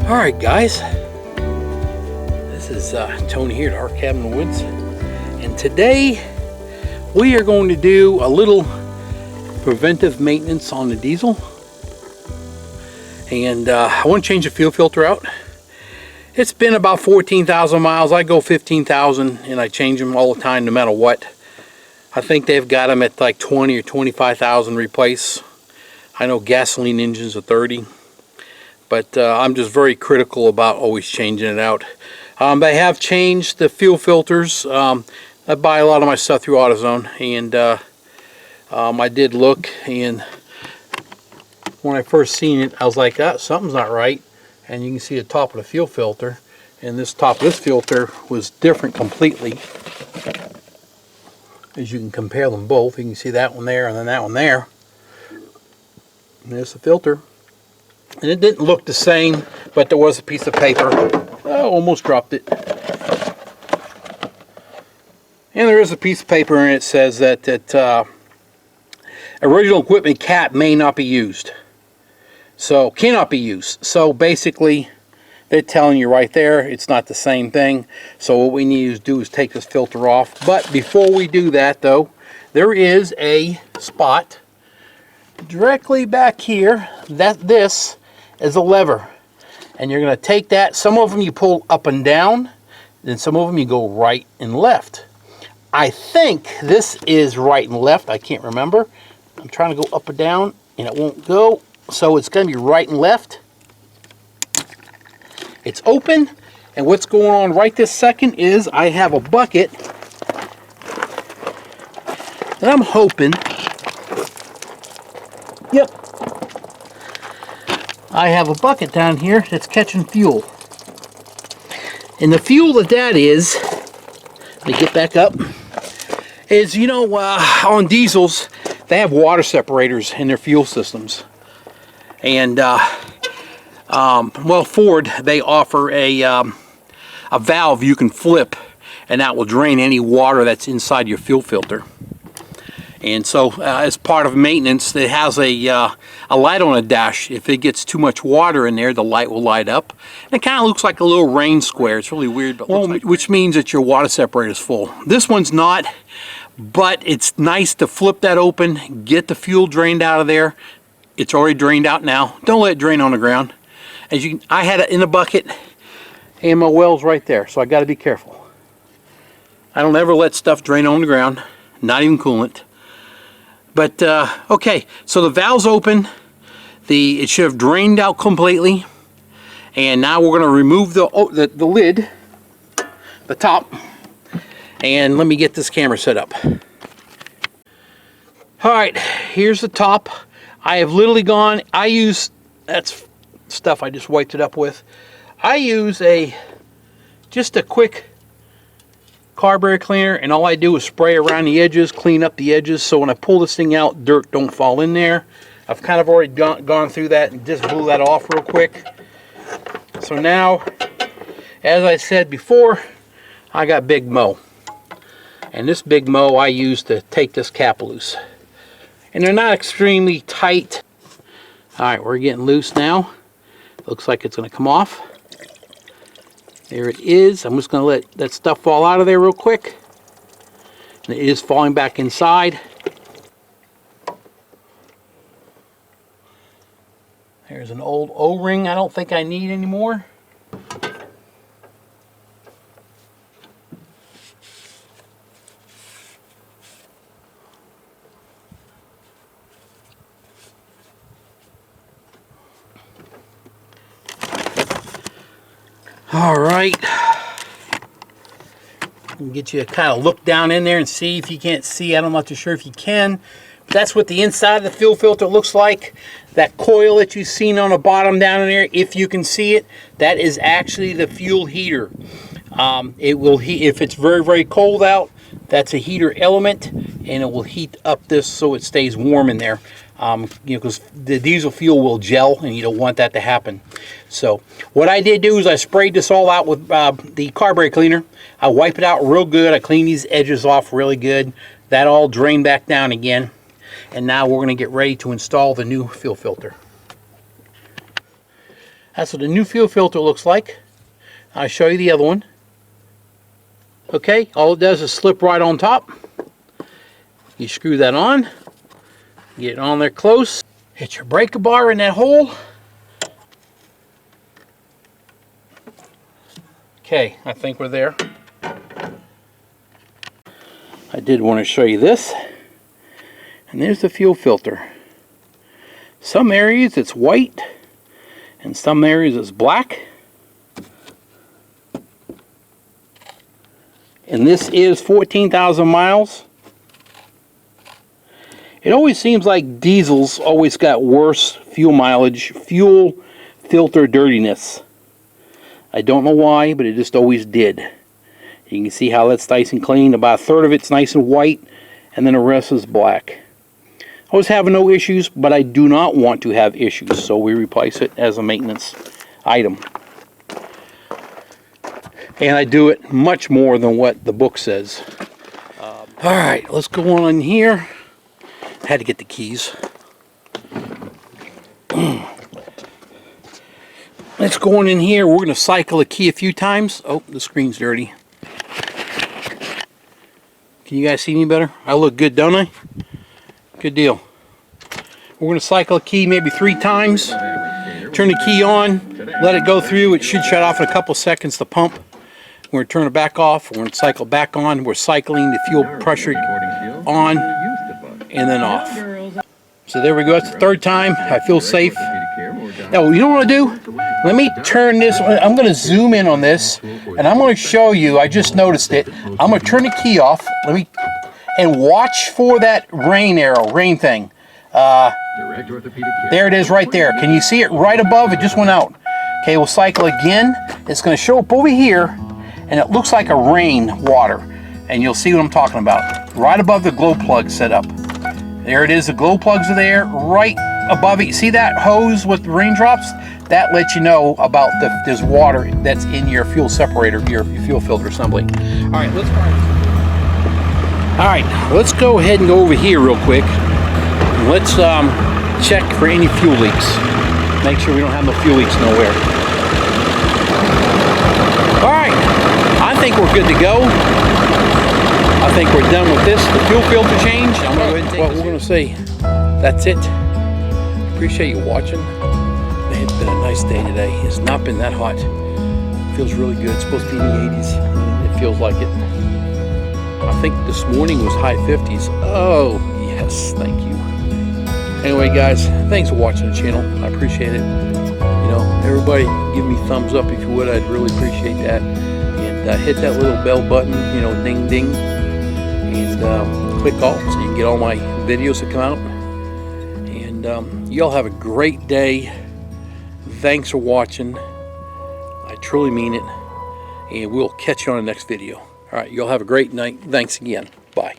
Alright guys, this is Tony here at our cabin in the woods, and today we are going to do a little preventive maintenance on the diesel. And I want to change the fuel filter out. It's been about 14,000 miles. I go 15,000 and I change them all the time no matter what. I think they've got them at like 20 or 25,000 replace. I know gasoline engines are 30. But I'm just very critical about always changing it out. They have changed the fuel filters. I buy a lot of my stuff through AutoZone, and I did look, and when I first seen it, I was like, something's not right. And you can see the top of the fuel filter, and this top of this filter was different completely. As you can compare them both, you can see that one there and then that one there. And there's the filter. And it didn't look the same, but there was a piece of paper. Oh, almost dropped it. And there is a piece of paper, and it says that original equipment cap may not be used. So, cannot be used. So, basically, they're telling you right there, it's not the same thing. So, what we need to do is take this filter off. But before we do that, though, there is a spot directly back here. This is a lever, and you're going to take that. Some of them you pull up and down, then some of them you go right and left. I think this is right and left. I can't remember. I'm trying to go up and down and it won't go, so it's going to be right and left. It's open, and what's going on right this second is I have a bucket, and I'm hoping, yep, I have a bucket down here that's catching fuel. And the fuel that is, let me get back up, is, you know, on diesels, they have water separators in their fuel systems. And, well, Ford, they offer a valve you can flip, and that will drain any water that's inside your fuel filter. And so, as part of maintenance, it has a light on the dash. If it gets too much water in there, the light will light up. And it kind of looks like a little rain square. It's really weird, but which means that your water separator is full. This one's not, but it's nice to flip that open, get the fuel drained out of there. It's already drained out now. Don't let it drain on the ground. As you, I had it in a bucket, and my well's right there, so I got to be careful. I don't ever let stuff drain on the ground, not even coolant. But, okay, so the valve's open. It should have drained out completely. And now we're going to remove the lid, the top. And let me get this camera set up. Alright, here's the top. I have literally gone, that's stuff I just wiped it up with. I use just a quick carburetor cleaner, and all I do is spray around the edges, clean up the edges, so when I pull this thing out, dirt don't fall in there. I've kind of already gone through that and just blew that off real quick. So now, as I said before, I got Big Mo. And this Big Mo I use to take this cap loose. And they're not extremely tight. Alright, we're getting loose now. Looks like it's going to come off. There it is. I'm just going to let that stuff fall out of there real quick. And it is falling back inside. There's an old O-ring I don't think I need anymore. All right, I'll get you to kind of look down in there and see if you can't see. I'm not too sure if you can. But that's what the inside of the fuel filter looks like. That coil that you've seen on the bottom down in there, if you can see it, that is actually the fuel heater. It will heat if it's very, very cold out. That's a heater element, and it will heat up this so it stays warm in there. You know, because the diesel fuel will gel, and you don't want that to happen. So what I did do is I sprayed this all out with the carburetor cleaner. I wipe it out real good. I clean these edges off really good. That all drained back down again. And now we're going to get ready to install the new fuel filter. That's what the new fuel filter looks like. I'll show you the other one. Okay, all it does is slip right on top. You screw that on, get it on there close, hit your breaker bar in that hole. Okay, I think we're there. I did want to show you this. And there's the fuel filter. Some areas it's white, and some areas it's black. And this is 14,000 miles. It always seems like diesels always got worse fuel mileage, fuel filter dirtiness. I don't know why, but it just always did. You can see how that's nice and clean. About a third of it's nice and white, and then the rest is black. I was having no issues, but I do not want to have issues, so we replace it as a maintenance item. And I do it much more than what the book says. Alright, let's go on in here. I had to get the keys. Let's go on in here. We're going to cycle the key a few times. Oh, the screen's dirty. Can you guys see me better? I look good, don't I? Good deal. We're going to cycle a key maybe 3 times. Turn the key on. Let it go through. It should shut off in a couple seconds, the pump. We're going to turn it back off. We're going to cycle back on. We're cycling the fuel pressure on and then off. So there we go. That's the 3rd time. I feel safe. Now, you know what I do? Let me turn this. I'm going to zoom in on this, and I'm going to show you. I just noticed it. I'm going to turn the key off. And watch for that rain arrow, rain thing. There it is right there. Can you see it right above? It just went out. Okay, we'll cycle again. It's going to show up over here, and it looks like a rain water. And you'll see what I'm talking about. Right above the glow plug setup. There it is. The glow plugs are there. Right above it. You see that hose with the raindrops? That lets you know about there's water that's in your fuel separator, your fuel filter assembly. All right, let's try this. All right, let's go ahead and go over here real quick. Let's check for any fuel leaks. Make sure we don't have no fuel leaks nowhere. All right, I think we're good to go. I think we're done with this, the fuel filter change. I'm gonna go ahead and take what we're gonna say. That's it. Appreciate you watching. It's been a nice day today. It's not been that hot. It feels really good. It's supposed to be in the 80s. It feels like it. I think this morning was high 50s. Oh, yes, thank you. Anyway, guys, thanks for watching the channel. I appreciate it. You know, everybody give me thumbs up if you would. I'd really appreciate that. And hit that little bell button, you know, ding, ding. And click all so you can get all my videos that come out. And y'all have a great day. Thanks for watching. I truly mean it. And we'll catch you on the next video. All right, y'all have a great night. Thanks again. Bye.